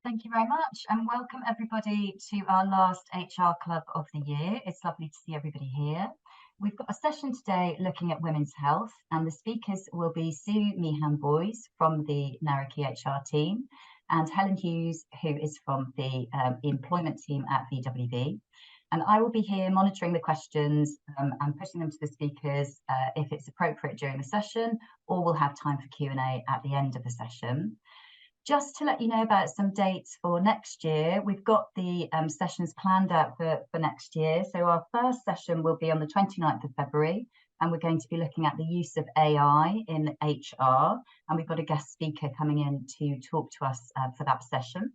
Thank you very much, and welcome everybody to our last HR Club of the year. It's lovely to see everybody here. We've got a session today looking at women's health, and the speakers will be Sue Meehan-Boyce from the NQHR team and Helen Hughes, who is from the employment team at VWV. And I will be here monitoring the questions and putting them to the speakers if it's appropriate during the session, or we'll have time for Q&A at the end of the session. Just to let you know about some dates for next year, we've got the sessions planned out for next year. So our first session will be on the 29th of February, and we're going to be looking at the use of AI in HR. And we've got a guest speaker coming in to talk to us for that session.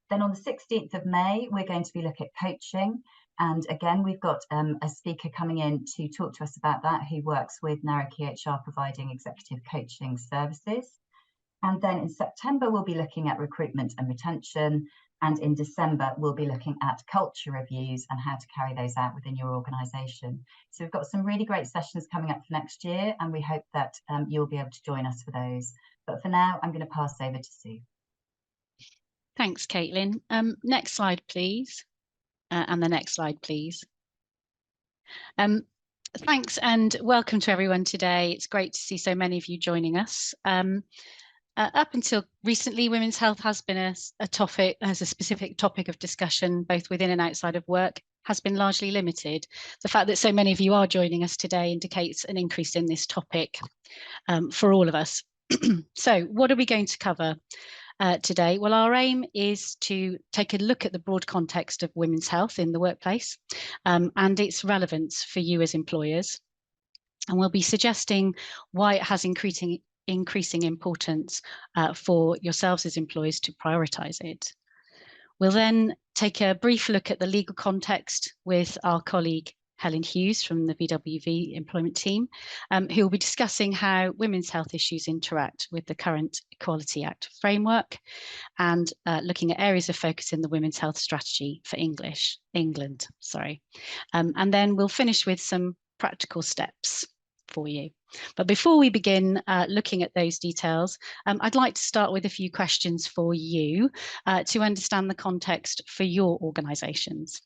Then on the 16th of May, we're going to be looking at coaching. And again, we've got a speaker coming in to talk to us about that, who works with NQHR providing executive coaching services. And then in September, we'll be looking at recruitment and retention. And in December, we'll be looking at culture reviews and how to carry those out within your organisation. So we've got some really great sessions coming up for next year, and we hope that you'll be able to join us for those. But for now, I'm going to pass over to Sue. Thanks, Caitlin. Next slide, please. And the next slide, please. Thanks and welcome to everyone today. It's great to see so many of you joining us. Up until recently, women's health has been a topic, as a specific topic of discussion, both within and outside of work, has been largely limited. The fact that so many of you are joining us today indicates an increase in this topic for all of us. So what are we going to cover today? Well, our aim is to take a look at the broad context of women's health in the workplace and its relevance for you as employers. And we'll be suggesting why it has increasing importance for yourselves as employers to prioritise it. We'll then take a brief look at the legal context with our colleague Helen Hughes from the VWV employment team, who will be discussing how women's health issues interact with the current Equality Act framework and looking at areas of focus in the women's health strategy for England. And then we'll finish with some practical steps for you. But before we begin looking at those details, I'd like to start with a few questions for you to understand the context for your organisations.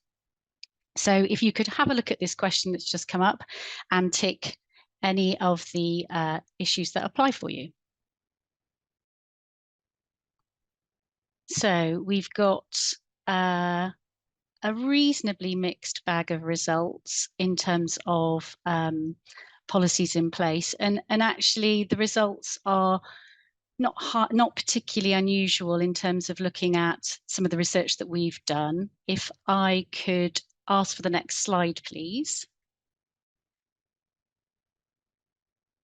So if you could have a look at this question that's just come up and tick any of the issues that apply for you. So we've got a reasonably mixed bag of results in terms of policies in place, and actually the results are not particularly unusual in terms of looking at some of the research that we've done. If I could ask for the next slide, please.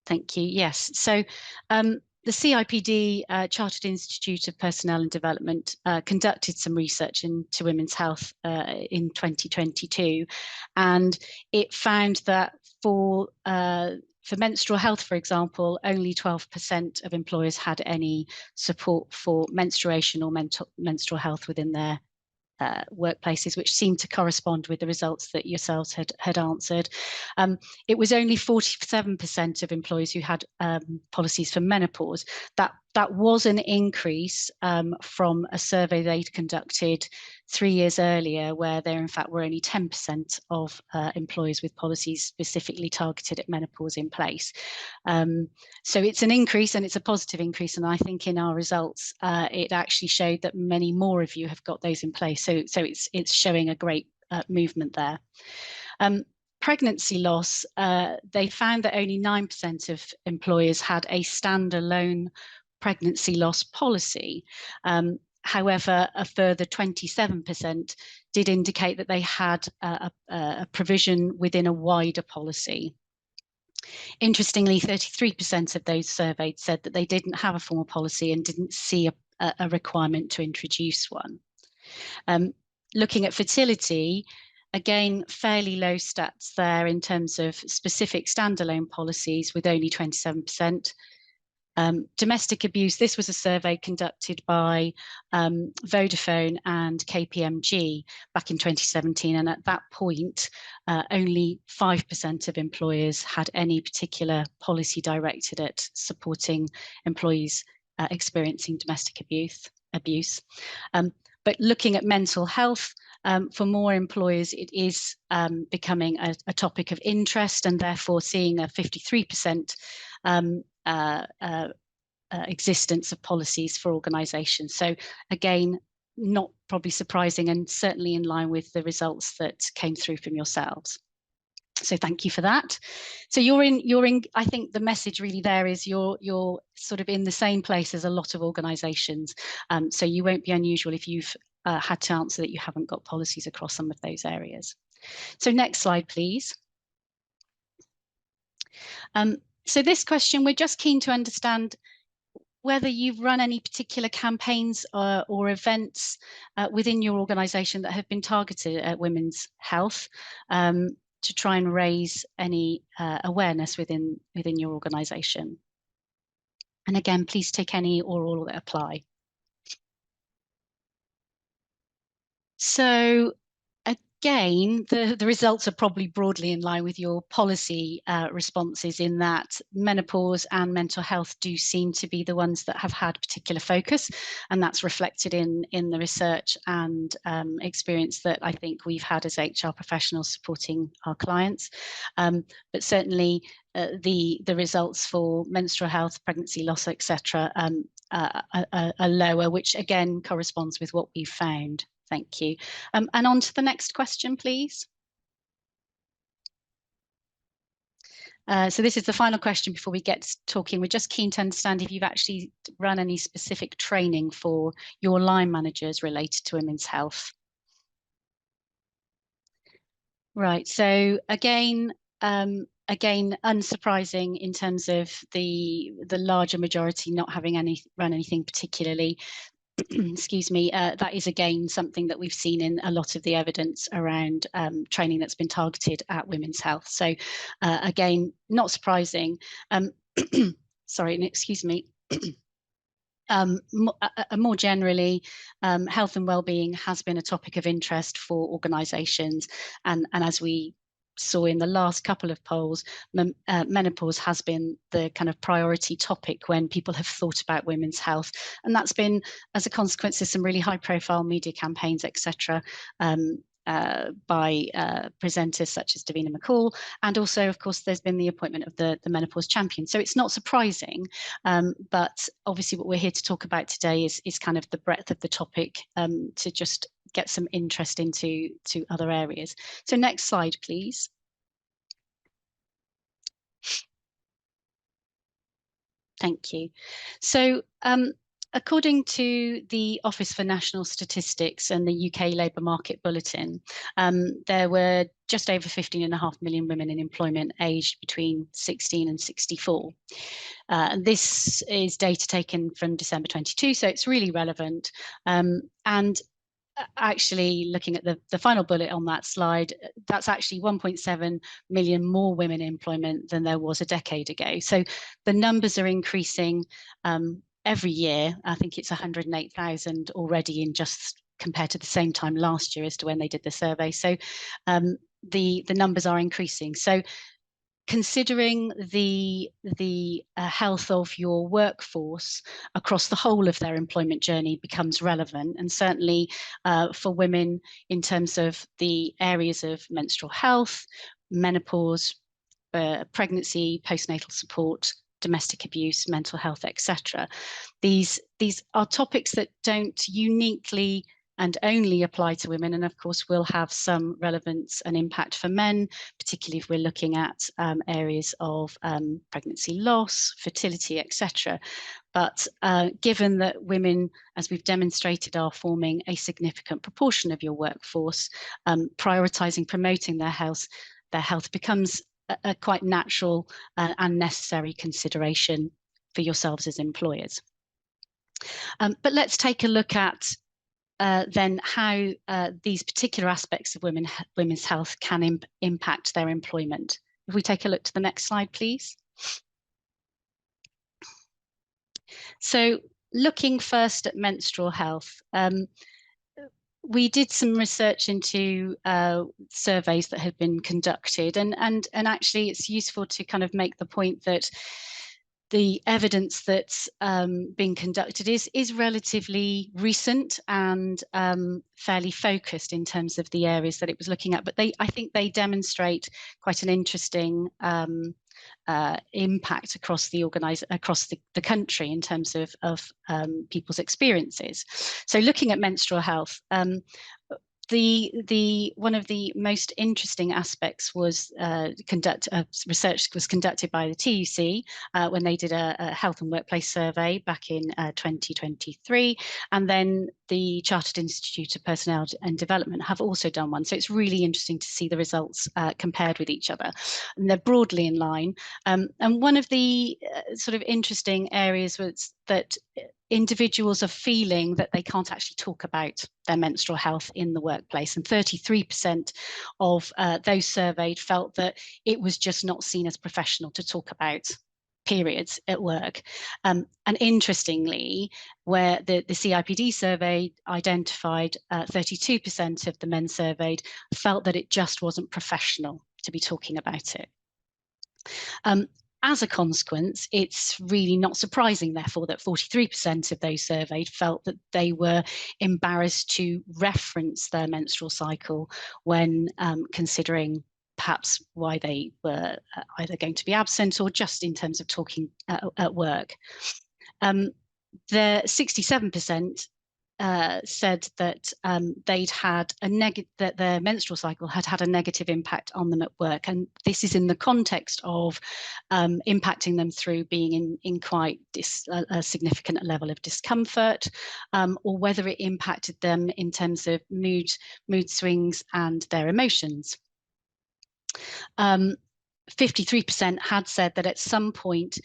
Thank you. Yes, so the CIPD, Chartered Institute of Personnel and Development, conducted some research into women's health in 2022, and it found that for menstrual health, for example, only 12% of employers had any support for menstruation or menstrual health within their workplaces, which seemed to correspond with the results that yourselves had answered. It was only 47% of employees who had policies for menopause. That was an increase from a survey they'd conducted 3 years earlier, where there in fact were only 10% of employers with policies specifically targeted at menopause in place. So it's an increase, and it's a positive increase, and I think in our results it actually showed that many more of you have got those in place. So it's showing a great movement there. Pregnancy loss, they found that only 9% of employers had a standalone pregnancy loss policy. However, a further 27% did indicate that they had a provision within a wider policy. Interestingly, 33% of those surveyed said that they didn't have a formal policy and didn't see a requirement to introduce one. Looking at fertility, again, fairly low stats there in terms of specific standalone policies, with only 27%. Domestic abuse, this was a survey conducted by Vodafone and KPMG back in 2017, and at that point only 5% of employers had any particular policy directed at supporting employees experiencing domestic abuse. abuse. But looking at mental health, for more employers, it is becoming a topic of interest, and therefore seeing a 53% existence of policies for organisations. So again, not probably surprising, and certainly in line with the results that came through from yourselves. So thank you for that. So you're in, I think the message really there is you're sort of in the same place as a lot of organisations. So you won't be unusual if you've had to answer that you haven't got policies across some of those areas. So next slide, please. So this question, we're just keen to understand whether you've run any particular campaigns or events within your organisation that have been targeted at women's health, to try and raise any awareness within your organisation. And again, please take any or all that apply. So again, the results are probably broadly in line with your policy responses, in that menopause and mental health do seem to be the ones that have had particular focus, and that's reflected in the research and experience that I think we've had as HR professionals supporting our clients. But certainly the results for menstrual health, pregnancy loss, etc., are lower, which again corresponds with what we've found. Thank you. And on to the next question, please. So this is the final question before we get talking. We're just keen to understand if you've actually run any specific training for your line managers related to women's health. Right, so again, unsurprising in terms of the larger majority not having run anything particularly. Excuse me, that is again something that we've seen in a lot of the evidence around training that's been targeted at women's health. So again, not surprising. Sorry, excuse me. More generally, health and wellbeing has been a topic of interest for organisations, and as we saw in the last couple of polls, menopause has been the kind of priority topic when people have thought about women's health, and that's been as a consequence of some really high-profile media campaigns, etc., by presenters such as Davina McCall, and also, of course, there's been the appointment of the menopause champion. So it's not surprising, but obviously what we're here to talk about today is kind of the breadth of the topic, to just get some interest into other areas. So next slide, please. Thank you. So according to the Office for National Statistics and the UK Labour Market Bulletin, there were just over 15.5 million women in employment aged between 16 and 64. This is data taken from December 22, so it's really relevant. And actually, looking at the final bullet on that slide, that's actually 1.7 million more women in employment than there was a decade ago. So the numbers are increasing every year. I think it's 108,000 already in just compared to the same time last year as to when they did the survey. So the numbers are increasing. So considering the health of your workforce across the whole of their employment journey becomes relevant, and certainly for women in terms of the areas of menstrual health, menopause, pregnancy, postnatal support, domestic abuse, mental health, etc. These are topics that don't uniquely and only apply to women, and of course will have some relevance and impact for men, particularly if we're looking at areas of pregnancy loss, fertility, etc. But given that women, as we've demonstrated, are forming a significant proportion of your workforce, prioritising promoting their health becomes a quite natural and necessary consideration for yourselves as employers. But let's take a look at then how these particular aspects of women's health can impact their employment. If we take a look to the next slide, please. So looking first at menstrual health, we did some research into surveys that had been conducted, and actually it's useful to kind of make the point that the evidence that's being conducted is relatively recent and fairly focused in terms of the areas that it was looking at. But I think they demonstrate quite an interesting impact across the country in terms of people's experiences. So looking at menstrual health, one of the most interesting aspects was research was conducted by the TUC when they did a health and workplace survey back in 2023, and then the Chartered Institute of Personnel and Development have also done one. So it's really interesting to see the results compared with each other, and they're broadly in line. And one of the sort of interesting areas was that individuals are feeling that they can't actually talk about their menstrual health in the workplace, and 33% of those surveyed felt that it was just not seen as professional to talk about periods at work. And interestingly, where the CIPD survey identified 32% of the men surveyed felt that it just wasn't professional to be talking about it. As a consequence, it's really not surprising, therefore, that 43% of those surveyed felt that they were embarrassed to reference their menstrual cycle when considering perhaps why they were either going to be absent or just in terms of talking at work. The 67% said that they'd had that their menstrual cycle had a negative impact on them at work, and this is in the context of impacting them through being in quite a significant level of discomfort, or whether it impacted them in terms of mood swings and their emotions. 53% had said that at some point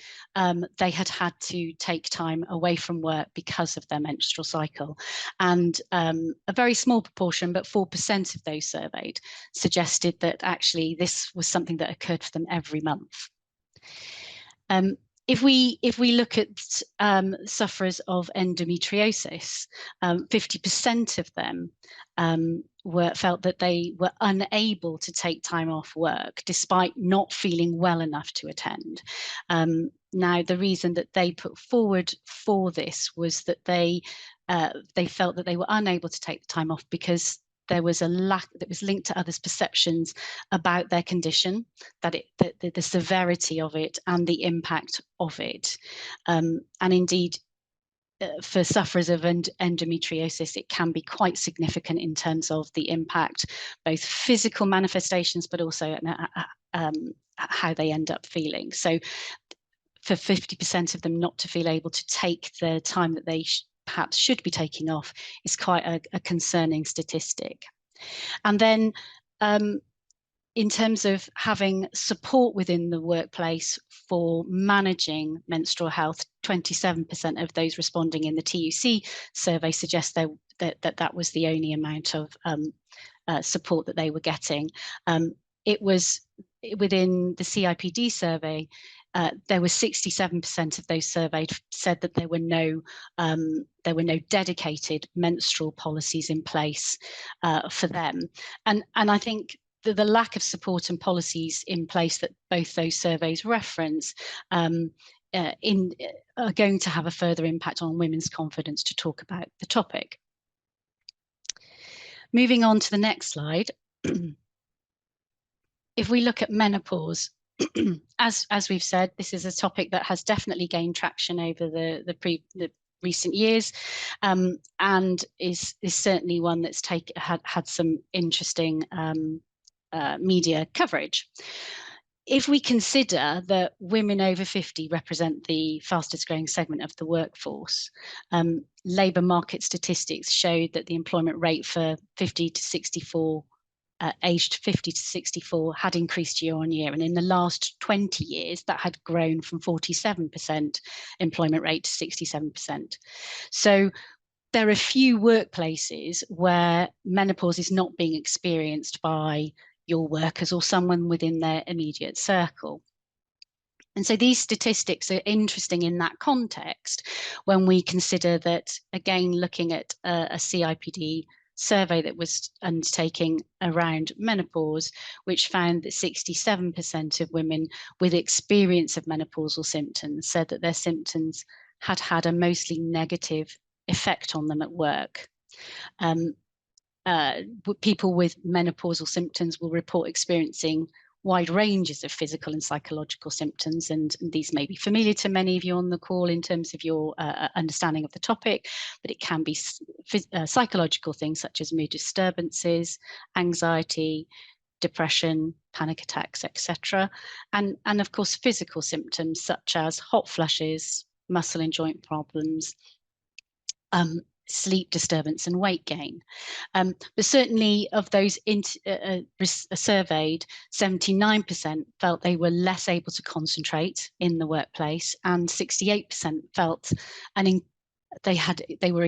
they had to take time away from work because of their menstrual cycle. And a very small proportion, but 4% of those surveyed, suggested that actually this was something that occurred for them every month. If we look at sufferers of endometriosis, 50% of them felt that they were unable to take time off work despite not feeling well enough to attend. Now, the reason that they put forward for this was that they felt that they were unable to take the time off because there was a lack that was linked to others' perceptions about their condition, that the severity of it and the impact of it. And indeed, for sufferers of endometriosis, it can be quite significant in terms of the impact, both physical manifestations, but also how they end up feeling. So for 50% of them not to feel able to take the time that they perhaps should be taking off is quite a concerning statistic. And then in terms of having support within the workplace for managing menstrual health, 27% of those responding in the TUC survey suggest that was the only amount of support that they were getting. It was within the CIPD survey, there was 67% of those surveyed said that there were no dedicated menstrual policies in place for them, and I think the lack of support and policies in place that both those surveys reference are going to have a further impact on women's confidence to talk about the topic. Moving on to the next slide. If we look at menopause, as we've said, this is a topic that has definitely gained traction over the recent years, and is certainly one that's had some interesting media coverage. If we consider that women over 50 represent the fastest growing segment of the workforce, labour market statistics showed that the employment rate for aged 50 to 64 had increased year on year, and in the last 20 years that had grown from 47% employment rate to 67%. So there are few workplaces where menopause is not being experienced by your workers or someone within their immediate circle. And so these statistics are interesting in that context when we consider that, again, looking at a CIPD survey that was undertaken around menopause, which found that 67% of women with experience of menopausal symptoms said that their symptoms had had a mostly negative effect on them at work. People with menopausal symptoms will report experiencing wide ranges of physical and psychological symptoms, and these may be familiar to many of you on the call in terms of your understanding of the topic, but it can be psychological things such as mood disturbances, anxiety, depression, panic attacks, etc. And of course, physical symptoms such as hot flushes, muscle and joint problems, sleep disturbance and weight gain. But certainly of those surveyed, 79% felt they were less able to concentrate in the workplace, and 68% felt they were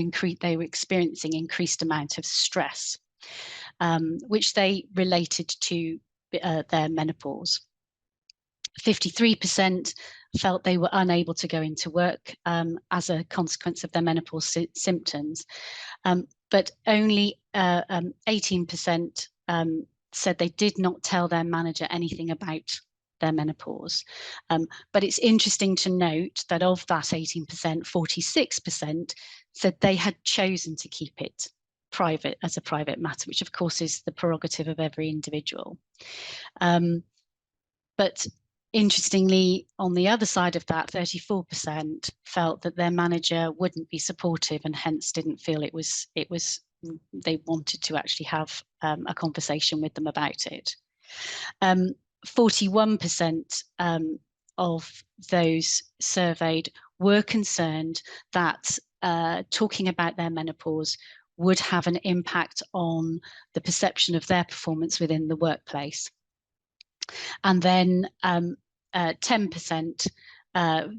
experiencing increased amount of stress, which they related to their menopause. 53% felt they were unable to go into work as a consequence of their menopause symptoms, but only 18% said they did not tell their manager anything about their menopause. But it's interesting to note that of that 18%, 46% said they had chosen to keep it private, as a private matter, which of course is the prerogative of every individual. But interestingly, on the other side of that, 34% felt that their manager wouldn't be supportive and hence didn't feel they wanted to actually have a conversation with them about it. 41% of those surveyed were concerned that talking about their menopause would have an impact on the perception of their performance within the workplace. And then 10%,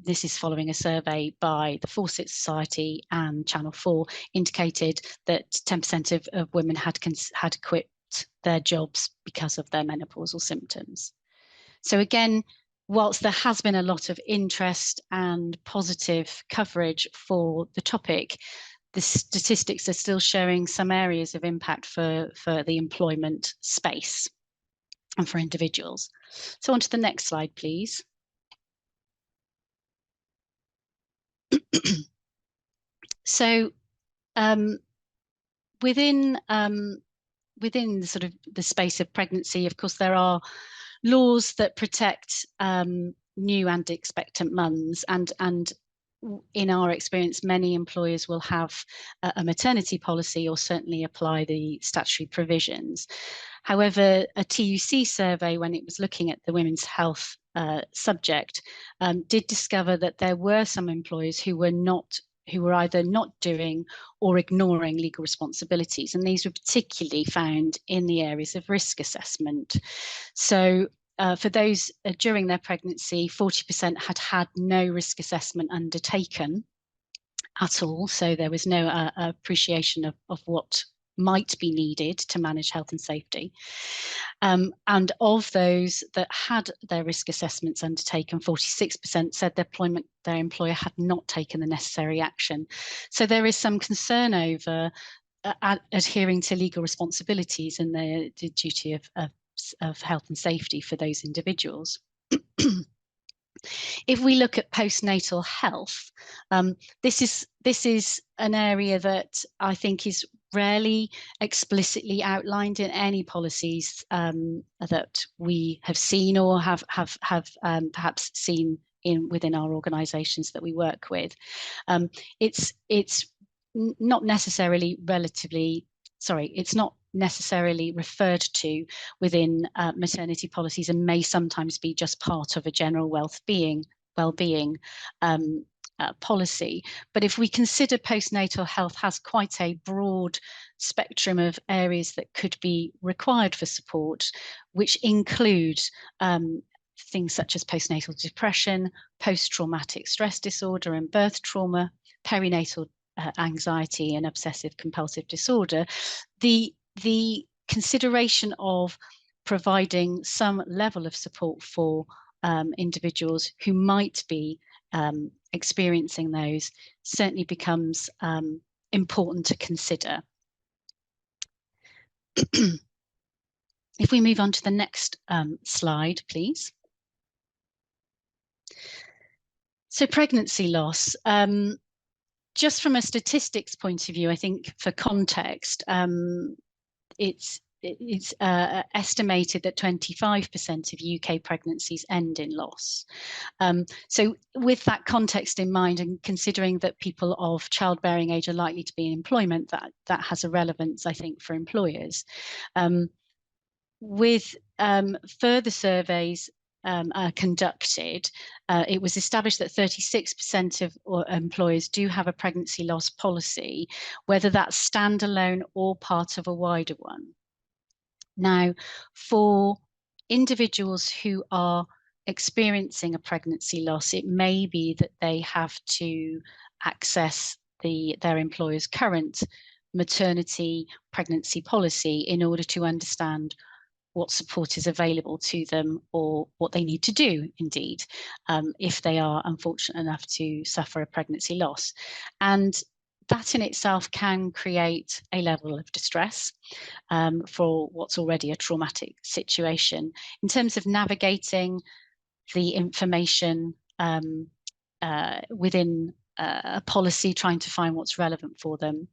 this is following a survey by the Fawcett Society and Channel 4, indicated that 10% of women had quit their jobs because of their menopausal symptoms. So again, whilst there has been a lot of interest and positive coverage for the topic, the statistics are still showing some areas of impact for the employment space and for individuals. So on to the next slide, please. So within the sort of the space of pregnancy, of course, there are laws that protect new and expectant mums, and in our experience, many employers will have a maternity policy or certainly apply the statutory provisions. However, a TUC survey, when it was looking at the women's health subject, did discover that there were some employers who were either not doing or ignoring legal responsibilities, and these were particularly found in the areas of risk assessment. So for those during their pregnancy, 40% had had no risk assessment undertaken at all, so there was no appreciation of what might be needed to manage health and safety. And of those that had their risk assessments undertaken, 46% said their employer had not taken the necessary action. So there is some concern over adhering to legal responsibilities and the duty of health and safety for those individuals. If we look at postnatal health, this is an area that I think is rarely explicitly outlined in any policies that we have seen or have perhaps seen within our organisations that we work with. It's not necessarily it's not necessarily referred to within maternity policies, and may sometimes be just part of a general well-being policy. But if we consider postnatal health has quite a broad spectrum of areas that could be required for support, which include things such as postnatal depression, post-traumatic stress disorder and birth trauma, perinatal anxiety and obsessive compulsive disorder, the consideration of providing some level of support for individuals who might be experiencing those certainly becomes important to consider. If we move on to the next slide, please. So pregnancy loss. Just from a statistics point of view, I think for context, it's estimated that 25% of UK pregnancies end in loss. So with that context in mind, and considering that people of childbearing age are likely to be in employment, that has a relevance, I think, for employers. With further surveys conducted, it was established that 36% of employers do have a pregnancy loss policy, whether that's standalone or part of a wider one. Now, for individuals who are experiencing a pregnancy loss, it may be that they have to access their employer's current maternity pregnancy policy in order to understand what support is available to them, or what they need to do, indeed, if they are unfortunate enough to suffer a pregnancy loss. And that in itself can create a level of distress for what's already a traumatic situation. In terms of navigating the information within a policy, trying to find what's relevant for them,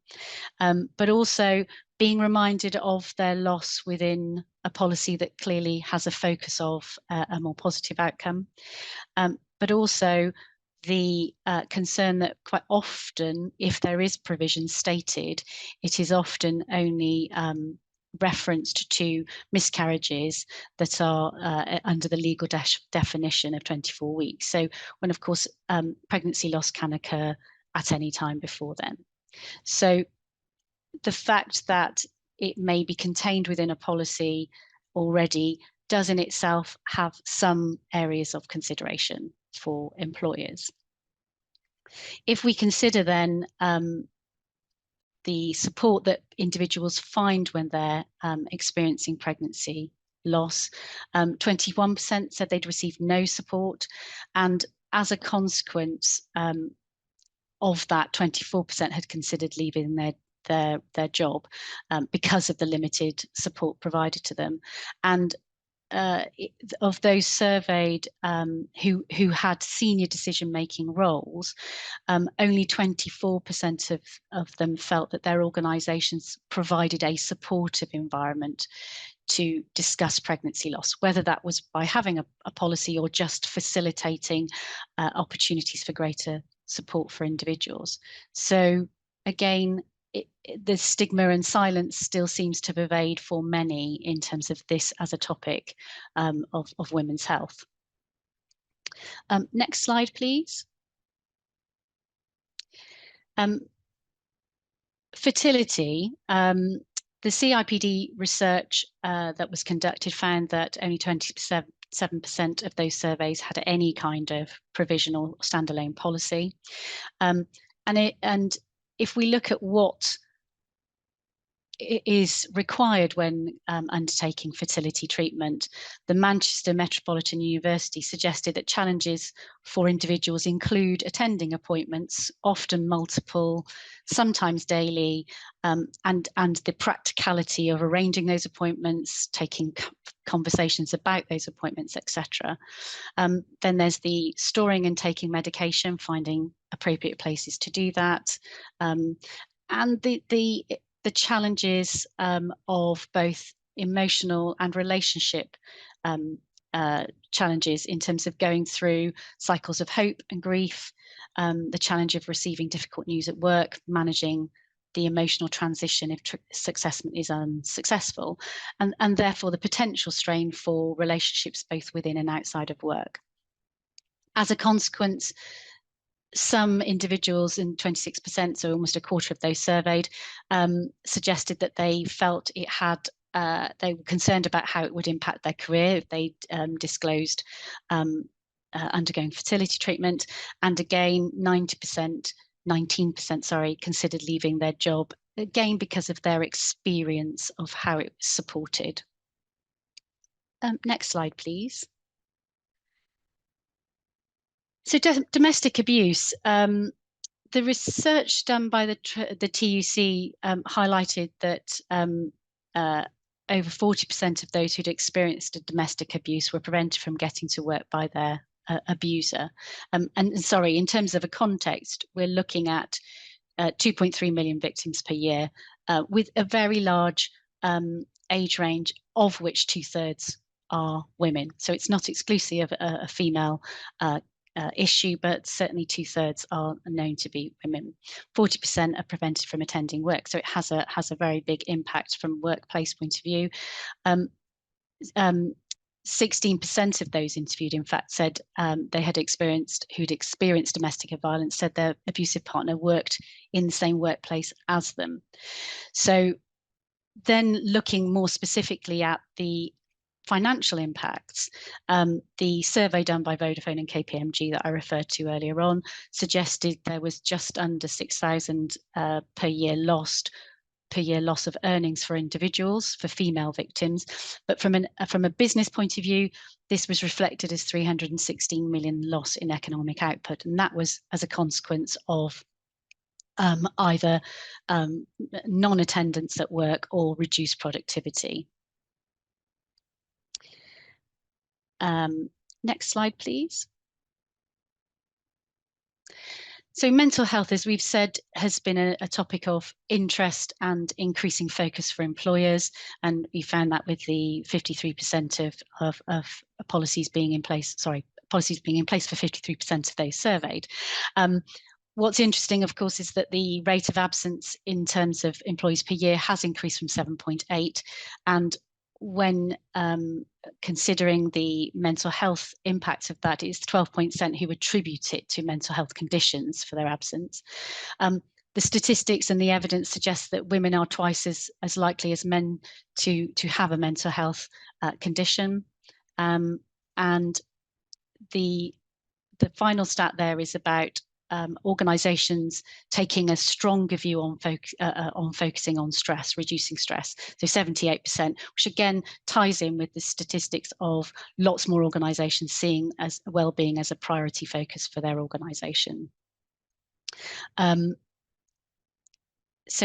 but also being reminded of their loss within a policy that clearly has a focus of a more positive outcome, but also the concern that quite often, if there is provision stated, it is often only referenced to miscarriages that are under the legal definition of 24 weeks. So when, of course, pregnancy loss can occur at any time before then. So the fact that it may be contained within a policy already does in itself have some areas of consideration for employers. If we consider then the support that individuals find when they're experiencing pregnancy loss, 21% said they'd received no support, and as a consequence of that, 24% had considered leaving their job because of the limited support provided to them. And of those surveyed who had senior decision-making roles, only 24% of them felt that their organisations provided a supportive environment to discuss pregnancy loss, whether that was by having a policy or just facilitating opportunities for greater support for individuals. So again, the stigma and silence still seems to pervade for many in terms of this as a topic of women's health. Next slide, please. Fertility. The CIPD research that was conducted found that only 27% of those surveys had any kind of provisional standalone policy. And if we look at what is required when undertaking fertility treatment, the Manchester Metropolitan University suggested that challenges for individuals include attending appointments, often multiple, sometimes daily, and the practicality of arranging those appointments, taking conversations about those appointments, etc. Then there's the storing and taking medication, finding appropriate places to do that, and the challenges of both emotional and relationship challenges in terms of going through cycles of hope and grief, the challenge of receiving difficult news at work, managing the emotional transition if assessment is unsuccessful, and therefore the potential strain for relationships both within and outside of work. As a consequence, some individuals, in 26%, so almost a quarter of those surveyed, suggested that they felt it had, they were concerned about how it would impact their career if they disclosed undergoing fertility treatment. And again, 19%, considered leaving their job, again, because of their experience of how it was supported. Next slide, please. So domestic abuse, the research done by the TUC highlighted that over 40% of those who'd experienced a domestic abuse were prevented from getting to work by their abuser. And sorry, in terms of a context, we're looking at 2.3 million victims per year, with a very large age range, of which 2/3 are women. So it's not exclusively a female issue, but certainly 2/3 are known to be women. 40% are prevented from attending work, so it has a very big impact from a workplace point of view. 16% of those interviewed, in fact, said who'd experienced domestic violence said their abusive partner worked in the same workplace as them. So then looking more specifically at the financial impacts, the survey done by Vodafone and KPMG that I referred to earlier on suggested there was just under 6,000 per year loss of earnings for individuals, for female victims. But from a business point of view, this was reflected as 316 million loss in economic output, and that was as a consequence of either non-attendance at work or reduced productivity. Next slide, please. So mental health, as we've said, has been a topic of interest and increasing focus for employers, and we found that with the 53% of policies being in place. Policies being in place for 53% of those surveyed. What's interesting, of course, is that the rate of absence in terms of employees per year has increased from 7.8, and when considering the mental health impact of that, it's 12% who attribute it to mental health conditions for their absence. The statistics and the evidence suggest that women are twice as likely as men to have a mental health condition. And the final stat there is about organisations taking a stronger view on focusing on stress, reducing stress. So 78%, which again ties in with the statistics of lots more organisations seeing as wellbeing as a priority focus for their organisation. So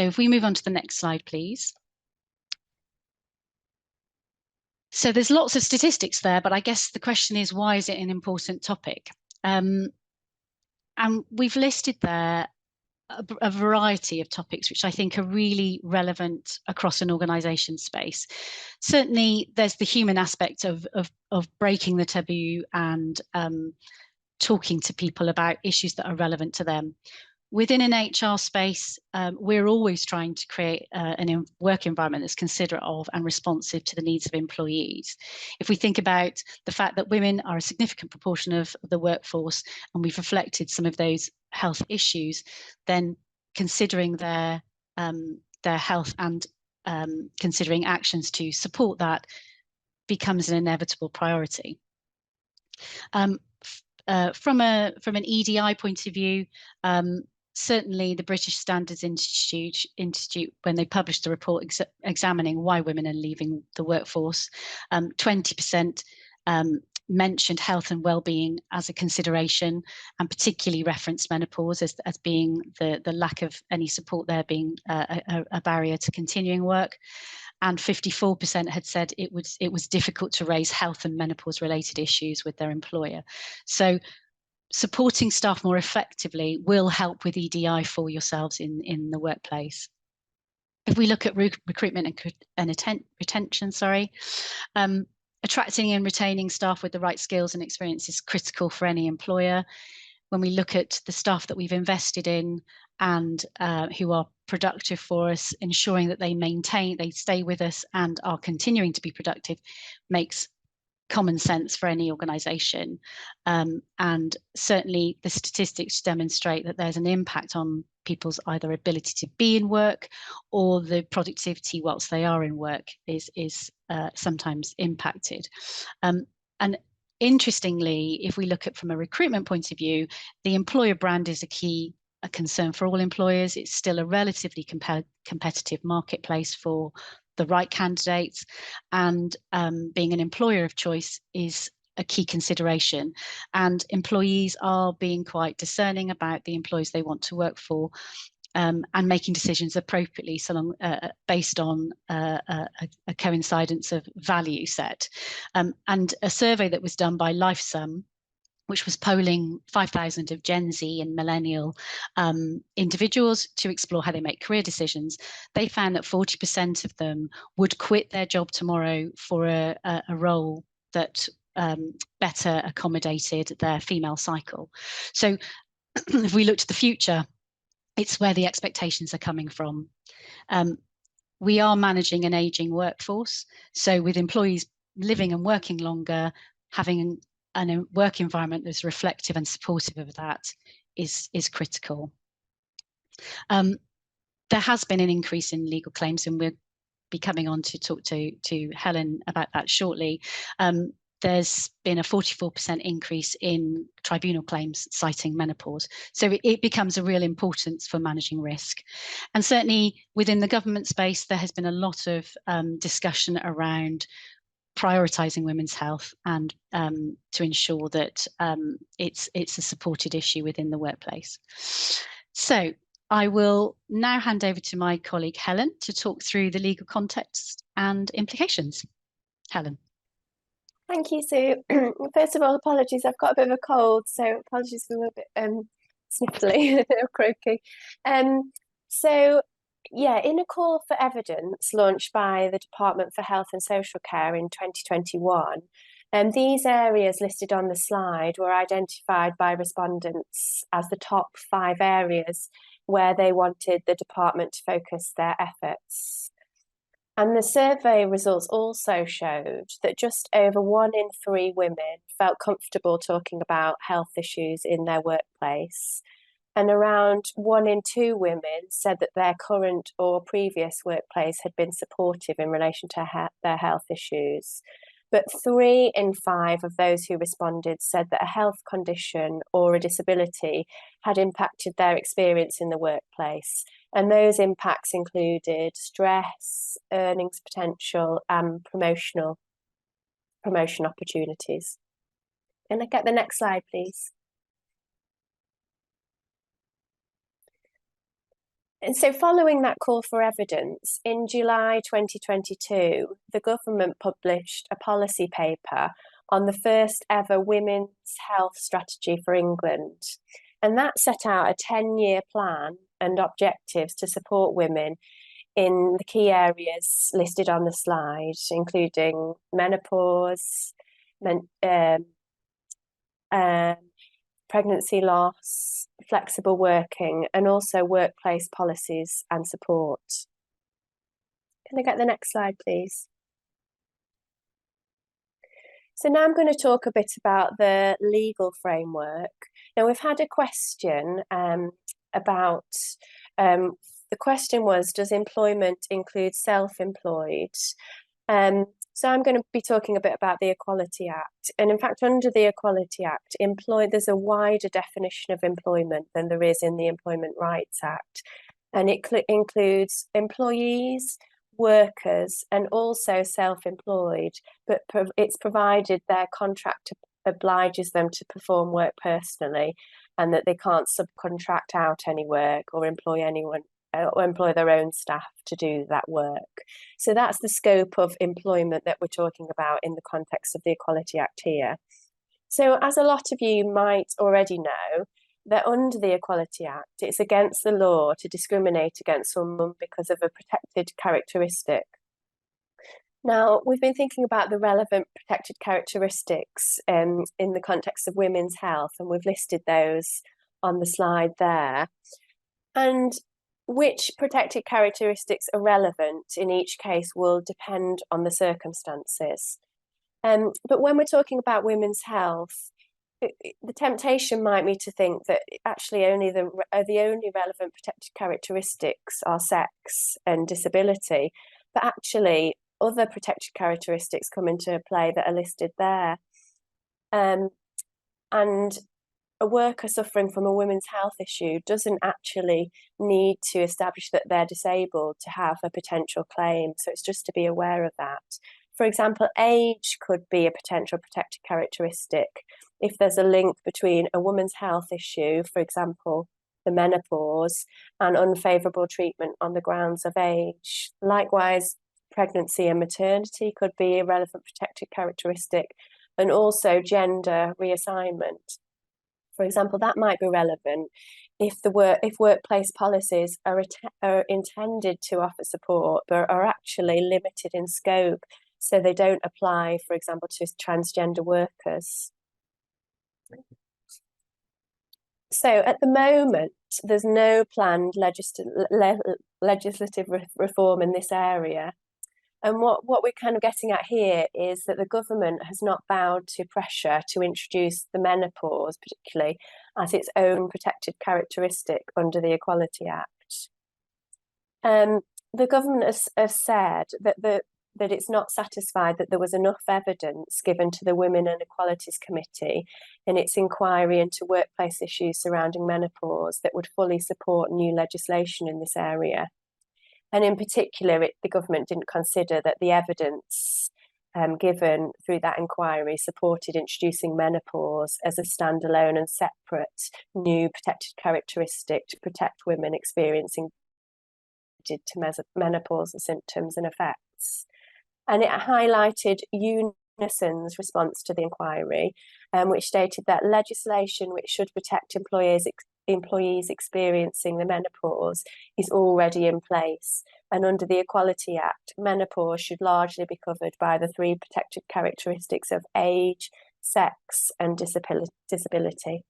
if we move on to the next slide, please. So there's lots of statistics there, but I guess the question is, why is it an important topic? And we've listed there a variety of topics which I think are really relevant across an organisation space. Certainly, there's the human aspect of breaking the taboo and talking to people about issues that are relevant to them. Within an HR space, we're always trying to create a work environment that's considerate of and responsive to the needs of employees. If we think about the fact that women are a significant proportion of the workforce, and we've reflected some of those health issues, then considering their health and considering actions to support that becomes an inevitable priority. From an EDI point of view, certainly the British Standards Institute, when they published the report examining why women are leaving the workforce, 20% mentioned health and well-being as a consideration, and particularly referenced menopause as being the lack of any support there being a barrier to continuing work. And 54% had said it was difficult to raise health and menopause related issues with their employer. So supporting staff more effectively will help with EDI for yourselves in the workplace. If we look at recruitment and retention, attracting and retaining staff with the right skills and experience is critical for any employer. When we look at the staff that we've invested in and who are productive for us, ensuring that they stay with us and are continuing to be productive makes common sense for any organisation. And certainly the statistics demonstrate that there's an impact on people's either ability to be in work or the productivity whilst they are in work is sometimes impacted. And interestingly, if we look at from a recruitment point of view, the employer brand is a concern for all employers. It's still a relatively competitive marketplace for the right candidates, and being an employer of choice is a key consideration. And employees are being quite discerning about the employees they want to work for. and making decisions appropriately, so long, based on a coincidence of value set. And a survey that was done by LifeSum, which was polling 5,000 of Gen Z and millennial individuals to explore how they make career decisions, they found that 40% of them would quit their job tomorrow for a role that better accommodated their female cycle. So if we look to the future, it's where the expectations are coming from. We are managing an aging workforce. So with employees living and working longer, having a work environment that's reflective and supportive of that is critical. There has been an increase in legal claims, and we'll be coming on to talk to Helen about that shortly. There's been a 44% increase in tribunal claims citing menopause. So it becomes a real importance for managing risk. And certainly within the government space, there has been a lot of discussion around prioritising women's health and to ensure that it's a supported issue within the workplace. So I will now hand over to my colleague Helen to talk through the legal context and implications. Helen. Thank you, Sue. First of all, apologies, I've got a bit of a cold, so apologies for a little bit sniffly or croaky. So yeah, in a call for evidence launched by the Department for Health and Social Care in 2021, these areas listed on the slide were identified by respondents as the top 5 areas where they wanted the department to focus their efforts. And the survey results also showed that just over 1 in 3 women felt comfortable talking about health issues in their workplace. And around 1 in 2 women said that their current or previous workplace had been supportive in relation to their health issues. But 3 in 5 of those who responded said that a health condition or a disability had impacted their experience in the workplace. And those impacts included stress, earnings potential, and promotion opportunities. Can I get the next slide, please? And so following that call for evidence, in July 2022, the government published a policy paper on the first ever women's health strategy for England. And that set out a 10-year plan and objectives to support women in the key areas listed on the slide, including menopause, pregnancy loss, flexible working, and also workplace policies and support. Can I get the next slide, please? So now I'm going to talk a bit about the legal framework. Now, we've had a question about, the question was, does employment include self-employed? So I'm going to be talking a bit about the Equality Act. And in fact, under the Equality Act, there's a wider definition of employment than there is in the Employment Rights Act. And it includes employees, workers, and also self-employed, but it's provided their contract obliges them to perform work personally and that they can't subcontract out any work or employ anyone or employ their own staff to do that work. So that's the scope of employment that we're talking about in the context of the Equality Act here. So as a lot of you might already know, that under the Equality Act, it's against the law to discriminate against someone because of a protected characteristic. Now, we've been thinking about the relevant protected characteristics in the context of women's health, and we've listed those on the slide there. And which protected characteristics are relevant in each case will depend on the circumstances. But when we're talking about women's health, the temptation might be to think that actually the only relevant protected characteristics are sex and disability, but actually other protected characteristics come into play that are listed there. And a worker suffering from a women's health issue doesn't actually need to establish that they're disabled to have a potential claim. So it's just to be aware of that. For example, age could be a potential protected characteristic. If there's a link between a woman's health issue, for example, the menopause, and unfavourable treatment on the grounds of age. Likewise, pregnancy and maternity could be a relevant protected characteristic, and also gender reassignment. For example, that might be relevant if workplace policies are intended to offer support but are actually limited in scope, so they don't apply, for example, to transgender workers. So at the moment, there's no planned legislative reform in this area. And what we're kind of getting at here is that the government has not bowed to pressure to introduce the menopause, particularly, as its own protected characteristic under the Equality Act. The government has said that it's not satisfied that there was enough evidence given to the Women and Equalities Committee in its inquiry into workplace issues surrounding menopause that would fully support new legislation in this area. And in particular, the government didn't consider that the evidence given through that inquiry supported introducing menopause as a standalone and separate new protected characteristic to protect women experiencing to menopausal symptoms and effects. And it highlighted Unison's response to the inquiry, which stated that legislation which should protect employees experiencing the menopause is already in place, and under the Equality Act, menopause should largely be covered by the 3 protected characteristics of age, sex, and disability.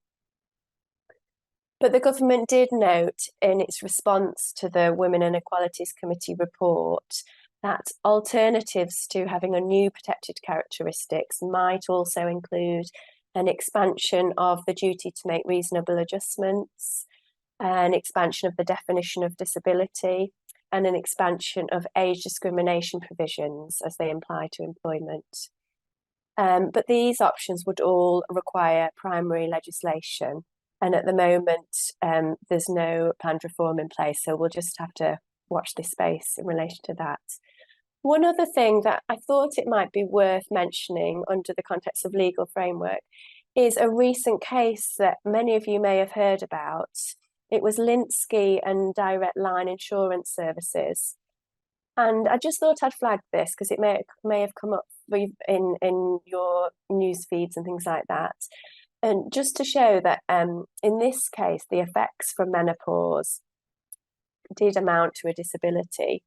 But the government did note in its response to the Women and Equalities Committee report that alternatives to having a new protected characteristics might also include an expansion of the duty to make reasonable adjustments, an expansion of the definition of disability, and an expansion of age discrimination provisions as they apply to employment. But these options would all require primary legislation. And at the moment, there's no planned reform in place. So we'll just have to watch this space in relation to that. One other thing that I thought it might be worth mentioning under the context of legal framework is a recent case that many of you may have heard about. It was Linsky and Direct Line Insurance Services. And I just thought I'd flag this because it may have come up in your news feeds and things like that. And just to show that in this case, the effects from menopause did amount to a disability.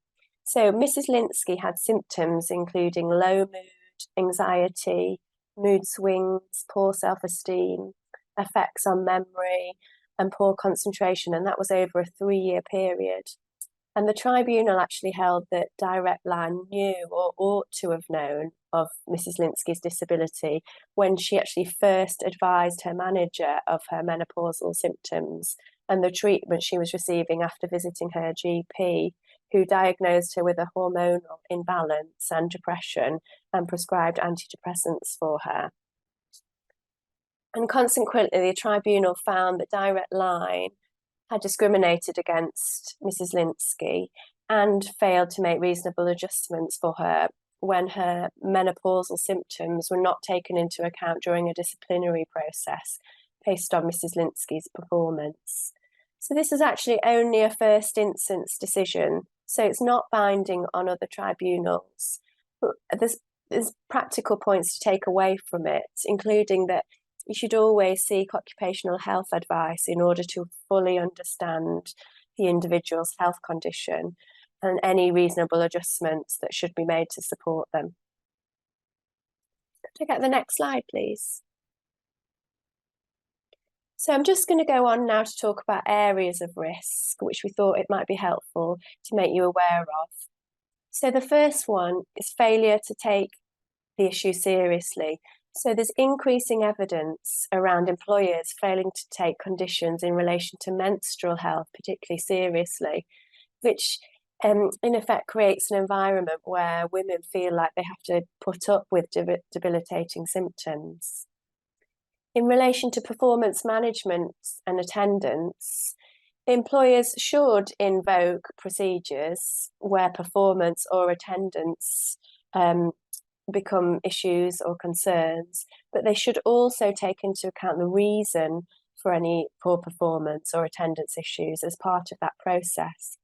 So Mrs. Linsky had symptoms including low mood, anxiety, mood swings, poor self-esteem, effects on memory, and poor concentration, and that was over a 3-year period. And the tribunal actually held that Direct Line knew or ought to have known of Mrs. Linsky's disability when she actually first advised her manager of her menopausal symptoms and the treatment she was receiving after visiting her GP, who diagnosed her with a hormonal imbalance and depression and prescribed antidepressants for her. And consequently, the tribunal found that Direct Line had discriminated against Mrs. Linsky and failed to make reasonable adjustments for her when her menopausal symptoms were not taken into account during a disciplinary process based on Mrs. Linsky's performance. So this is actually only a first instance decision, so it's not binding on other tribunals. But there's practical points to take away from it, including that you should always seek occupational health advice in order to fully understand the individual's health condition and any reasonable adjustments that should be made to support them. Could I get the next slide, please? So I'm just going to go on now to talk about areas of risk, which we thought it might be helpful to make you aware of. So the first one is failure to take the issue seriously. So there's increasing evidence around employers failing to take conditions in relation to menstrual health particularly seriously, which in effect creates an environment where women feel like they have to put up with debilitating symptoms. In relation to performance management and attendance, employers should invoke procedures where performance or attendance become issues or concerns, but they should also take into account the reason for any poor performance or attendance issues as part of that process.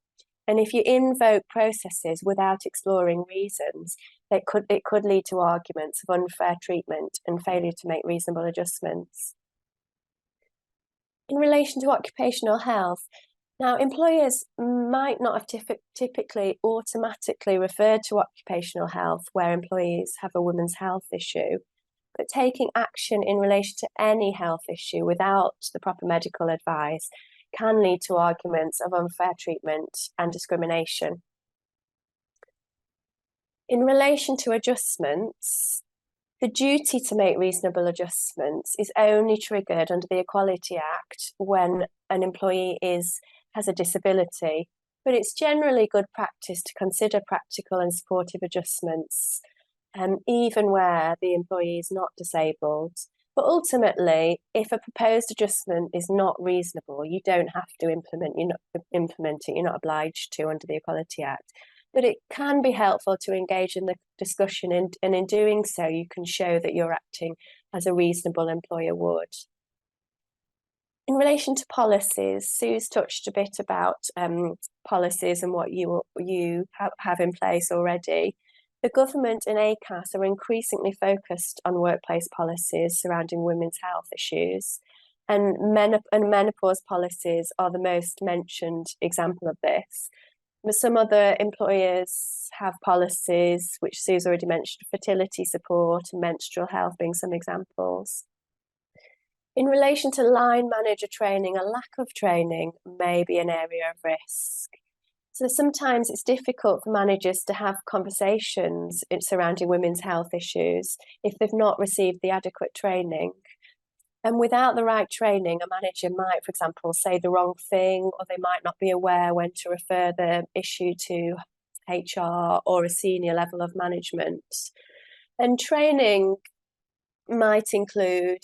And if you invoke processes without exploring reasons, it could lead to arguments of unfair treatment and failure to make reasonable adjustments. In relation to occupational health, now employers might not have typically automatically referred to occupational health where employees have a women's health issue, but taking action in relation to any health issue without the proper medical advice can lead to arguments of unfair treatment and discrimination. In relation to adjustments, the duty to make reasonable adjustments is only triggered under the Equality Act when an employee has a disability, but it's generally good practice to consider practical and supportive adjustments, even where the employee is not disabled. But ultimately, if a proposed adjustment is not reasonable, you don't have to implement it, you're not obliged to under the Equality Act. But it can be helpful to engage in the discussion, and in doing so, you can show that you're acting as a reasonable employer would. In relation to policies, Sue's touched a bit about policies and what you have in place already. The government and ACAS are increasingly focused on workplace policies surrounding women's health issues, and menopause policies are the most mentioned example of this. Some other employers have policies, which Sue's already mentioned, fertility support and menstrual health being some examples. In relation to line manager training, a lack of training may be an area of risk. So sometimes it's difficult for managers to have conversations surrounding women's health issues if they've not received the adequate training. And without the right training, a manager might, for example, say the wrong thing, or they might not be aware when to refer the issue to HR or a senior level of management. And training might include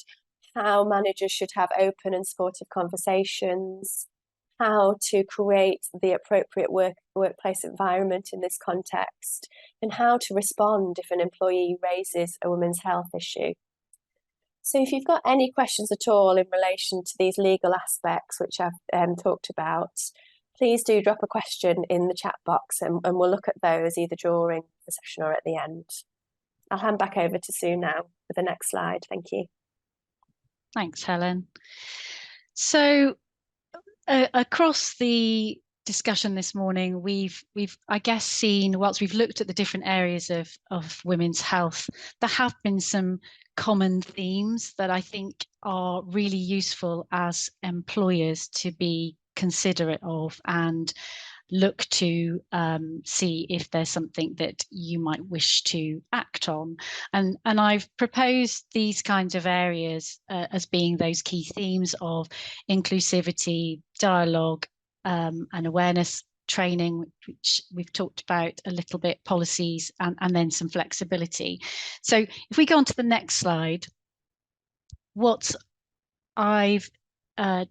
how managers should have open and supportive conversations, how to create the appropriate workplace environment in this context, and how to respond if an employee raises a women's health issue. So if you've got any questions at all in relation to these legal aspects, which I've talked about, please do drop a question in the chat box, and we'll look at those either during the session or at the end. I'll hand back over to Sue now for the next slide. Thank you. Thanks, Helen. So across the discussion this morning, we've I guess seen, whilst we've looked at the different areas of women's health, there have been some common themes that I think are really useful as employers to be considerate of and look to see if there's something that you might wish to act on. And I've proposed these kinds of areas as being those key themes of inclusivity, dialogue, and awareness training, which we've talked about a little bit, policies, and then some flexibility. So if we go on to the next slide, what I've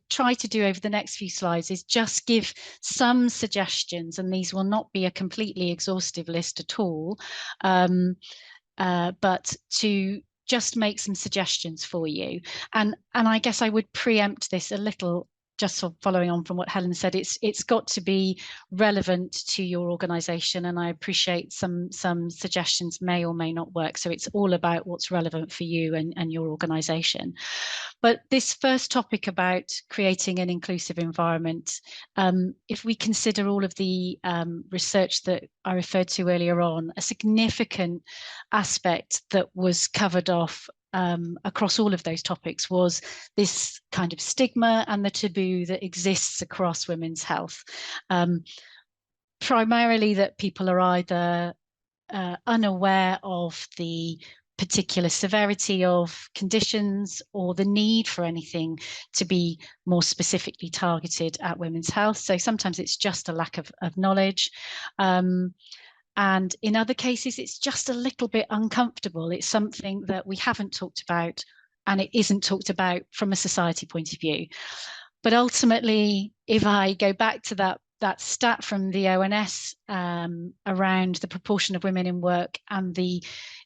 try to do over the next few slides is just give some suggestions, and these will not be a completely exhaustive list at all, but to just make some suggestions for you. And I guess I would preempt this a little, just sort of following on from what Helen said. It's got to be relevant to your organisation, and I appreciate some suggestions may or may not work. So it's all about what's relevant for you and your organisation. But this first topic about creating an inclusive environment, if we consider all of the research that I referred to earlier on, a significant aspect that was covered off across all of those topics was this kind of stigma and the taboo that exists across women's health. Primarily that people are either unaware of the particular severity of conditions or the need for anything to be more specifically targeted at women's health. So sometimes it's just a lack of knowledge. And in other cases, it's just a little bit uncomfortable. It's something that we haven't talked about, and it isn't talked about from a society point of view. But ultimately, if I go back to that that stat from the ONS around the proportion of women in work and the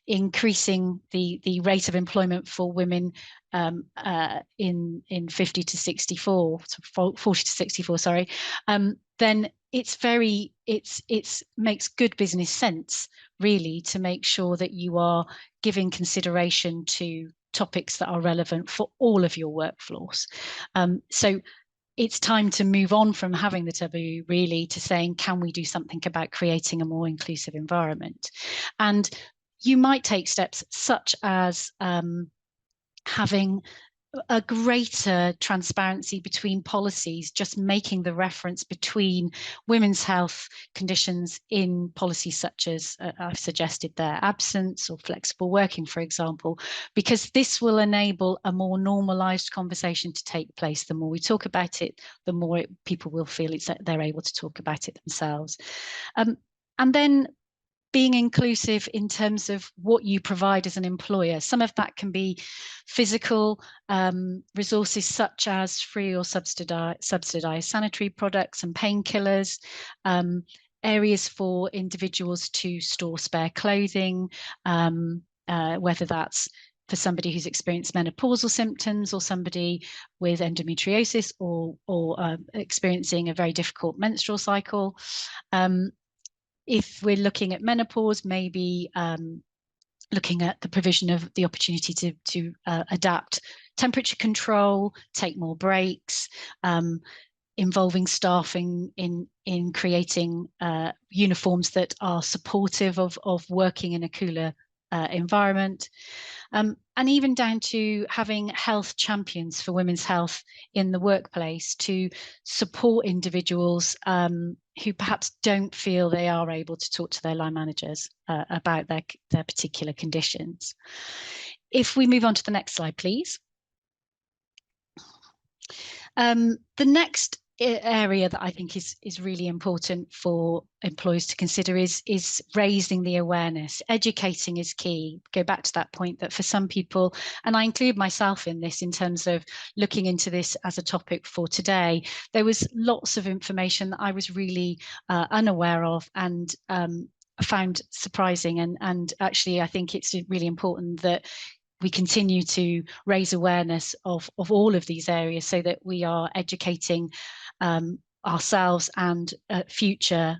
increasing the rate of employment for women in 50 to 64, 40 to 64, sorry, then it's makes good business sense, really, to make sure that you are giving consideration to topics that are relevant for all of your workforce. So it's time to move on from having the taboo, really, to saying, can we do something about creating a more inclusive environment? And you might take steps such as having a greater transparency between policies, just making the reference between women's health conditions in policies such as I've suggested there, absence or flexible working, for example, because this will enable a more normalised conversation to take place. The more we talk about it, the more people will feel they're able to talk about it themselves. And then being inclusive in terms of what you provide as an employer. Some of that can be physical resources such as free or subsidized sanitary products and painkillers, areas for individuals to store spare clothing, whether that's for somebody who's experienced menopausal symptoms or somebody with endometriosis or experiencing a very difficult menstrual cycle. If we're looking at menopause, maybe looking at the provision of the opportunity to adapt temperature control, take more breaks, involving staffing in creating uniforms that are supportive of working in a cooler environment. And even down to having health champions for women's health in the workplace to support individuals who perhaps don't feel they are able to talk to their line managers about their particular conditions. If we move on to the next slide, please. The next area that I think is really important for employers to consider is raising the awareness. Educating is key. Go back to that point that for some people, and I include myself in this in terms of looking into this as a topic for today, there was lots of information that I was really unaware of and found surprising, and actually I think it's really important that we continue to raise awareness of all of these areas so that we are educating ourselves and future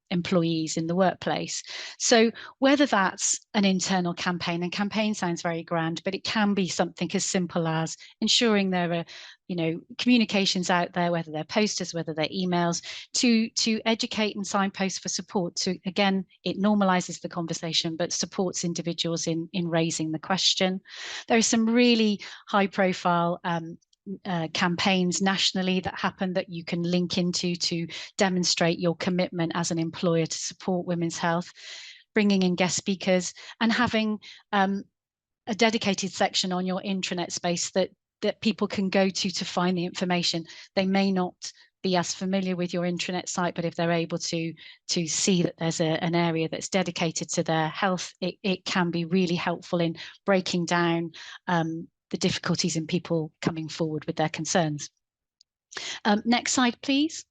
employees in the workplace. So whether that's an internal campaign, and campaign sounds very grand, but it can be something as simple as ensuring there are, communications out there, whether they're posters, whether they're emails, to educate and signpost for support. So again, it normalizes the conversation, but supports individuals in raising the question. There are some really high profile campaigns nationally that happen that you can link into to demonstrate your commitment as an employer to support women's health, bringing in guest speakers and having a dedicated section on your intranet space that people can go to find the information. They may not be as familiar with your intranet site, but if they're able to see that there's an area that's dedicated to their health, it can be really helpful in breaking down the difficulties in people coming forward with their concerns. Next slide, please.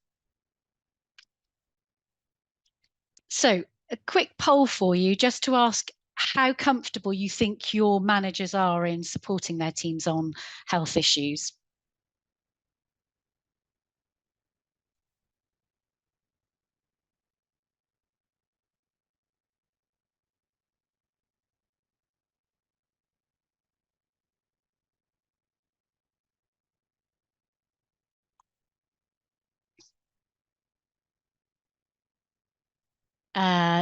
So a quick poll for you, just to ask how comfortable you think your managers are in supporting their teams on health issues.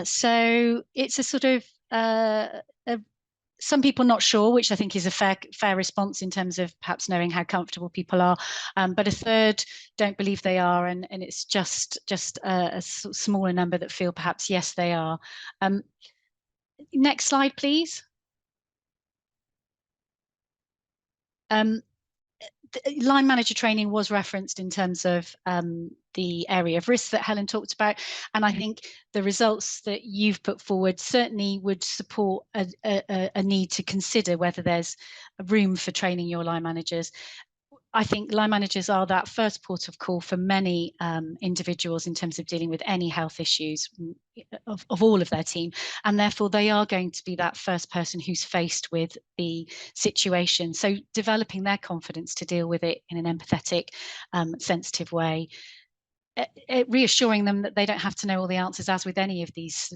So it's a sort of some people not sure, which I think is a fair response in terms of perhaps knowing how comfortable people are, but a third don't believe they are, and it's just a smaller number that feel perhaps yes they are. Next slide, please. Line manager training was referenced in terms of the area of risk that Helen talked about, and I think the results that you've put forward certainly would support a need to consider whether there's room for training your line managers. I think line managers are that first port of call for many individuals in terms of dealing with any health issues of all of their team, and therefore they are going to be that first person who's faced with the situation. So developing their confidence to deal with it in an empathetic, sensitive way, reassuring them that they don't have to know all the answers. As with any of these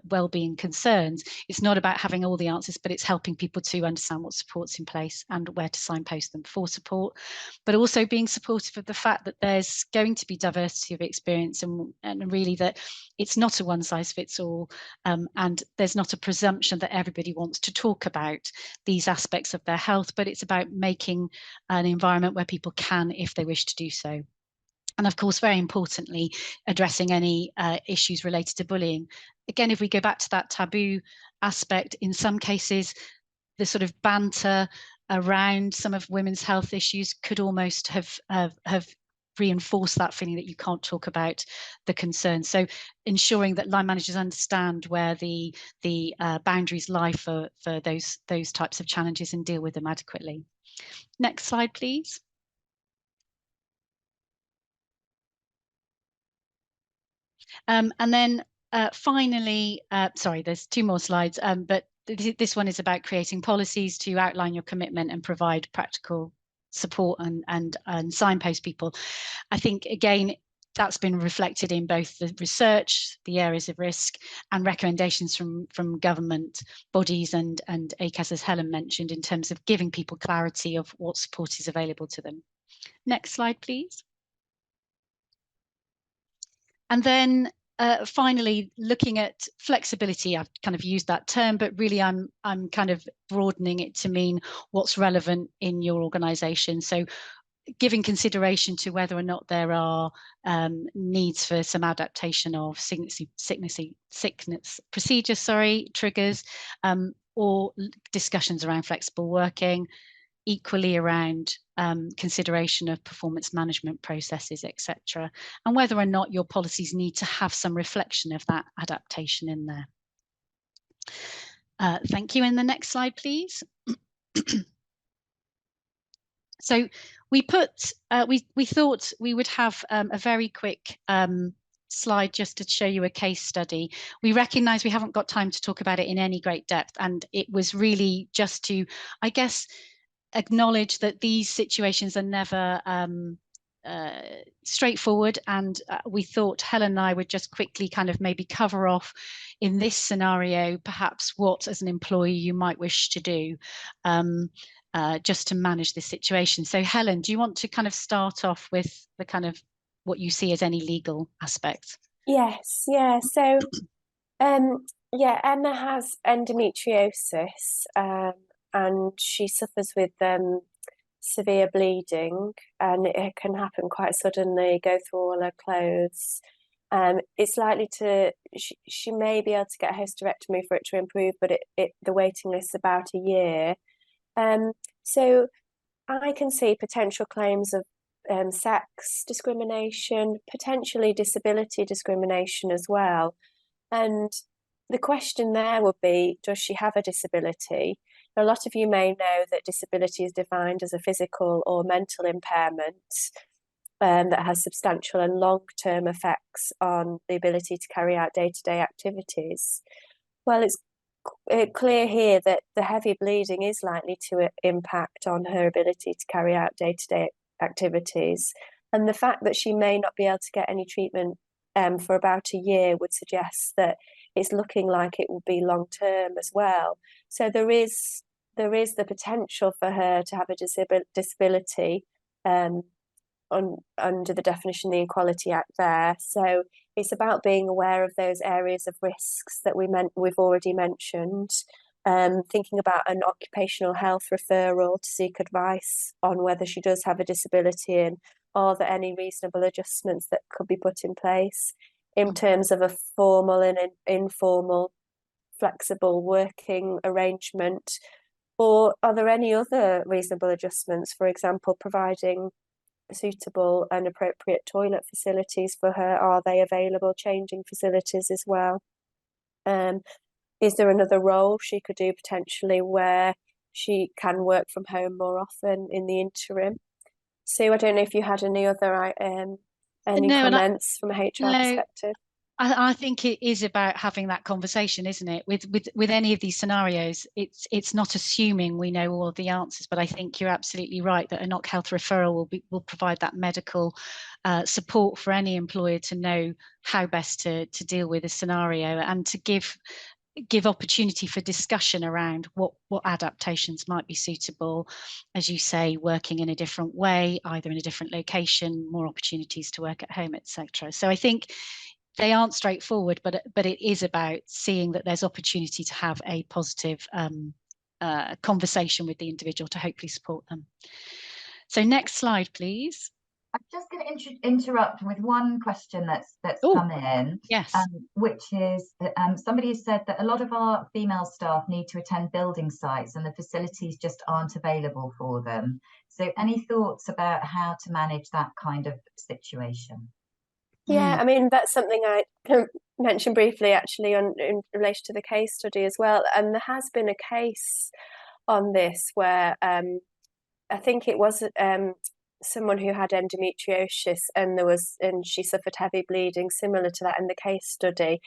well-being concerns, it's not about having all the answers, but it's helping people to understand what support's in place and where to signpost them for support, but also being supportive of the fact that there's going to be diversity of experience, and really that it's not a one size fits all, and there's not a presumption that everybody wants to talk about these aspects of their health, but it's about making an environment where people can, if they wish to do so. And of course, very importantly, addressing any issues related to bullying. Again, if we go back to that taboo aspect, in some cases, the sort of banter around some of women's health issues could almost have reinforced that feeling that you can't talk about the concerns. So ensuring that line managers understand where the boundaries lie for those types of challenges and deal with them adequately. Next slide, please. And then finally, sorry, there's 2 more slides, but this one is about creating policies to outline your commitment and provide practical support and signpost people. I think, again, that's been reflected in both the research, the areas of risk, and recommendations from government bodies and ACAS, as Helen mentioned, in terms of giving people clarity of what support is available to them. Next slide, please. And then finally, looking at flexibility, I've kind of used that term, but really I'm kind of broadening it to mean what's relevant in your organisation. So giving consideration to whether or not there are needs for some adaptation of sickness procedures, triggers, or discussions around flexible working, equally around consideration of performance management processes, etc., and whether or not your policies need to have some reflection of that adaptation in there. Thank you. And the next slide, please. So we put, we thought we would have a very quick slide just to show you a case study. We recognise we haven't got time to talk about it in any great depth, and it was really just to, I guess, acknowledge that these situations are never straightforward, and we thought Helen and I would just quickly kind of maybe cover off in this scenario perhaps what as an employee you might wish to do just to manage this situation. So Helen, do you want to kind of start off with the kind of what you see as any legal aspects? Yes, yeah. So yeah, Emma has endometriosis, and she suffers with severe bleeding, and it can happen quite suddenly, go through all her clothes. It's likely to, she may be able to get a hysterectomy for it to improve, but the waiting list's about a year. So I can see potential claims of sex discrimination, potentially disability discrimination as well. And the question there would be, does she have a disability? A lot of you may know that disability is defined as a physical or mental impairment that has substantial and long-term effects on the ability to carry out day-to-day activities. Well, it's clear here that the heavy bleeding is likely to impact on her ability to carry out day-to-day activities. And the fact that she may not be able to get any treatment for about a year would suggest that it's looking like it will be long-term as well. So there is the potential for her to have a disability under the definition of the Equality Act there. So it's about being aware of those areas of risks that we've already mentioned, thinking about an occupational health referral to seek advice on whether she does have a disability, and are there any reasonable adjustments that could be put in place in terms of a formal and informal flexible working arrangement, or are there any other reasonable adjustments, for example, providing suitable and appropriate toilet facilities for her? Are they available? Changing facilities as well. Is there another role she could do potentially where she can work from home more often in the interim. Sue, I don't know if you had any other any comments from a HR perspective. I think it is about having that conversation, isn't it? With any of these scenarios, it's not assuming we know all of the answers, but I think you're absolutely right that a NOC Health referral will provide that medical support for any employer to know how best to deal with a scenario, and to give opportunity for discussion around what adaptations might be suitable, as you say, working in a different way, either in a different location, more opportunities to work at home, etc. So I think they aren't straightforward, but it is about seeing that there's opportunity to have a positive conversation with the individual to hopefully support them. So next slide, please. I'm just going to interrupt with one question that's come in. Yes. Which is, somebody has said that a lot of our female staff need to attend building sites and the facilities just aren't available for them. So any thoughts about how to manage that kind of situation? Yeah, I mean, that's something I mentioned briefly actually in relation to the case study as well. And there has been a case on this where I think it was someone who had endometriosis, and she suffered heavy bleeding similar to that in the case study.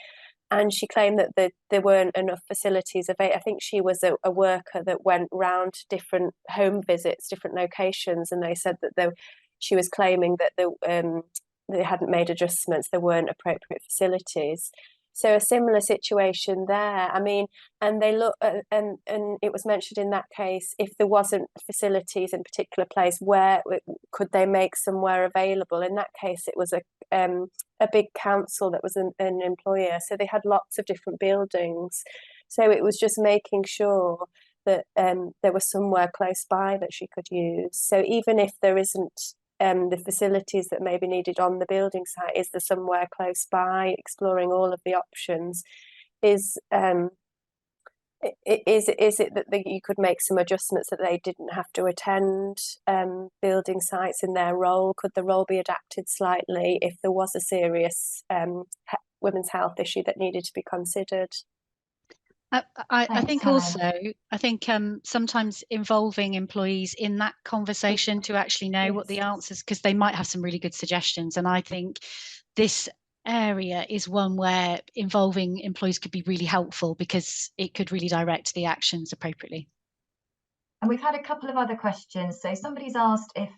And she claimed that there weren't enough facilities available. I think she was a worker that went round different home visits, different locations, and they said that she was claiming that they hadn't made adjustments, there weren't appropriate facilities. So a similar situation there. I mean, and they look at, and it was mentioned in that case, if there wasn't facilities in a particular place, where could they make somewhere available? In that case, it was a big council that was an employer, so they had lots of different buildings. So it was just making sure that there was somewhere close by that she could use. So even if there isn't the facilities that may be needed on the building site, is there somewhere close by? Exploring all of the options. Is it that you could make some adjustments that they didn't have to attend building sites in their role? Could the role be adapted slightly if there was a serious women's health issue that needed to be considered? I think also, sometimes involving employees in that conversation to actually know what the answers, because they might have some really good suggestions. And I think this area is one where involving employees could be really helpful, because it could really direct the actions appropriately. And we've had a couple of other questions. So somebody's asked if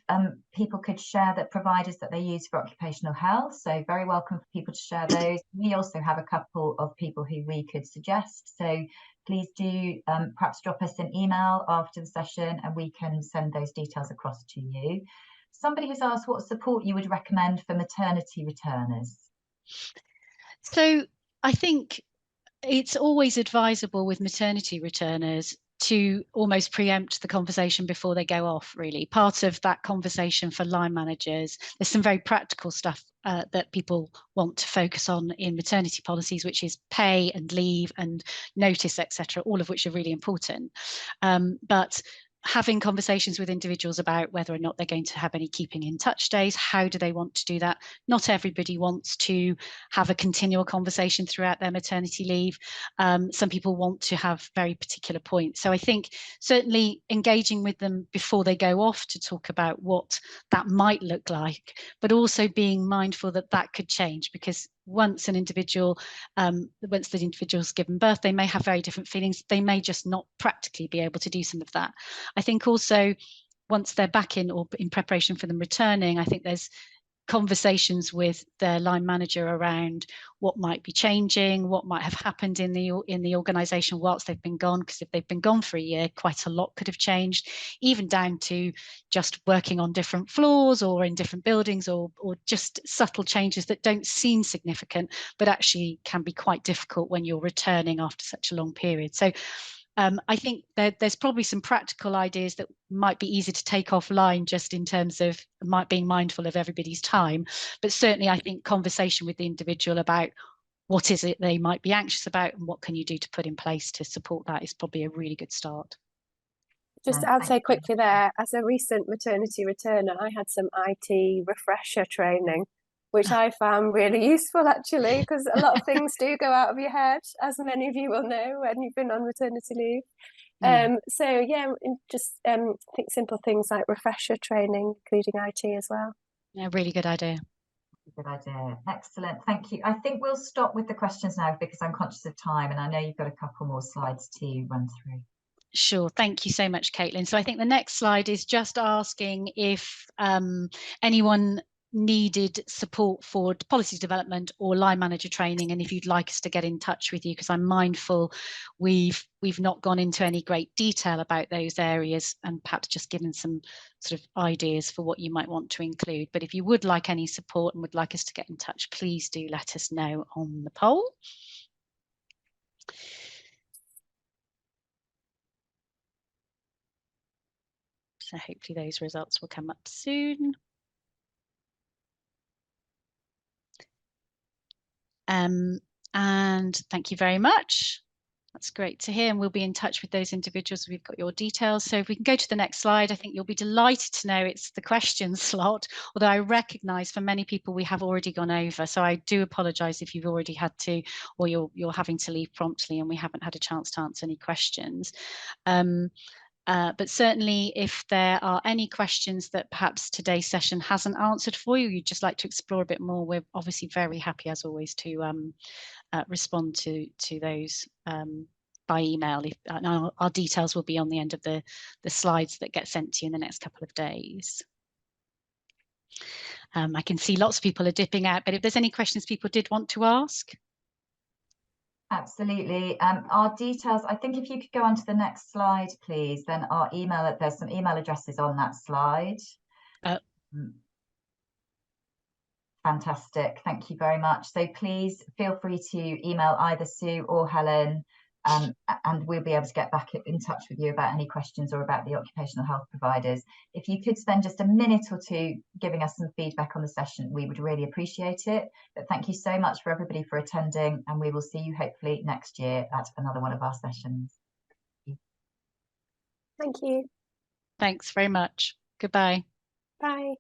people could share the providers that they use for occupational health. So very welcome for people to share those. We also have a couple of people who we could suggest. So please do perhaps drop us an email after the session and we can send those details across to you. Somebody has asked what support you would recommend for maternity returners. So I think it's always advisable with maternity returners to almost preempt the conversation before they go off, really. Part of that conversation for line managers, there's some very practical stuff that people want to focus on in maternity policies, which is pay and leave and notice, etc., all of which are really important. But having conversations with individuals about whether or not they're going to have any keeping in touch days, how do they want to do that? Not everybody wants to have a continual conversation throughout their maternity leave. Some people want to have very particular points. So I think certainly engaging with them before they go off to talk about what that might look like, but also being mindful that that could change, because once the individual's given birth, they may have very different feelings. They may just not practically be able to do some of that. I think also once they're back in, or in preparation for them returning, I think there's conversations with their line manager around what might be changing, what might have happened in the organisation whilst they've been gone, because if they've been gone for a year, quite a lot could have changed, even down to just working on different floors or in different buildings, or just subtle changes that don't seem significant but actually can be quite difficult when you're returning after such a long period. So I think there's probably some practical ideas that might be easy to take offline, just in terms of being mindful of everybody's time. But certainly I think conversation with the individual about what is it they might be anxious about and what can you do to put in place to support that is probably a really good start. Just I'll say quickly there, as a recent maternity returner, I had some IT refresher training, which I found really useful actually, because a lot of things do go out of your head, as many of you will know when you've been on maternity leave. So yeah, just think simple things like refresher training, including IT as well. Yeah, really good idea. Good idea. Excellent. Thank you. I think we'll stop with the questions now because I'm conscious of time, and I know you've got a couple more slides to run through. Sure. Thank you so much, Caitlin. So I think the next slide is just asking if anyone needed support for policy development or line manager training, and if you'd like us to get in touch with you, because I'm mindful we've not gone into any great detail about those areas and perhaps just given some sort of ideas for what you might want to include. But if you would like any support and would like us to get in touch, please do let us know on the poll. So hopefully those results will come up soon. And thank you very much. That's great to hear, and we'll be in touch with those individuals. We've got your details. So if we can go to the next slide, I think you'll be delighted to know it's the question slot, although I recognise for many people we have already gone over. So I do apologise if you've already had to, or you're having to leave promptly and we haven't had a chance to answer any questions. But certainly if there are any questions that perhaps today's session hasn't answered for you, you'd just like to explore a bit more, we're obviously very happy as always to respond to those by email. Our details will be on the end of the slides that get sent to you in the next couple of days. I can see lots of people are dipping out, but if there's any questions people did want to ask. Absolutely. Our details, I think if you could go on to the next slide, please, then our email, there's some email addresses on that slide. Fantastic. Thank you very much. So please feel free to email either Sue or Helen, and we'll be able to get back in touch with you about any questions or about the occupational health providers. If you could spend just a minute or two giving us some feedback on the session, we would really appreciate it. But thank you so much for everybody for attending, and we will see you hopefully next year at another one of our sessions. Thank you. Thanks very much. Goodbye. Bye.